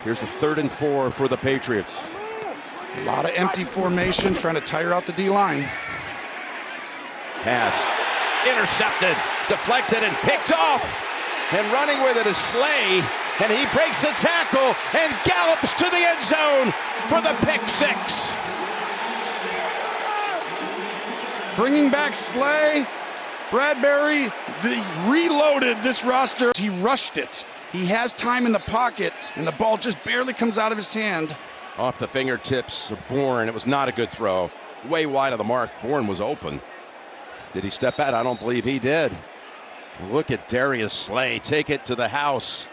Here's the 3rd and 4 for the Patriots. A lot of empty formation, trying to tire out the D-line. Pass intercepted, deflected, and picked off. And running with it is Slay, and he breaks the tackle and gallops to the end zone for the pick 6. Bringing back Slay. Bradbury reloaded this roster. He rushed it. He has time in the pocket, and the ball just barely comes out of his hand. Off the fingertips of Bourne. It was not a good throw. Way wide of the mark. Bourne was open. Did he step out? I don't believe he did. Look at Darius Slay take it to the house.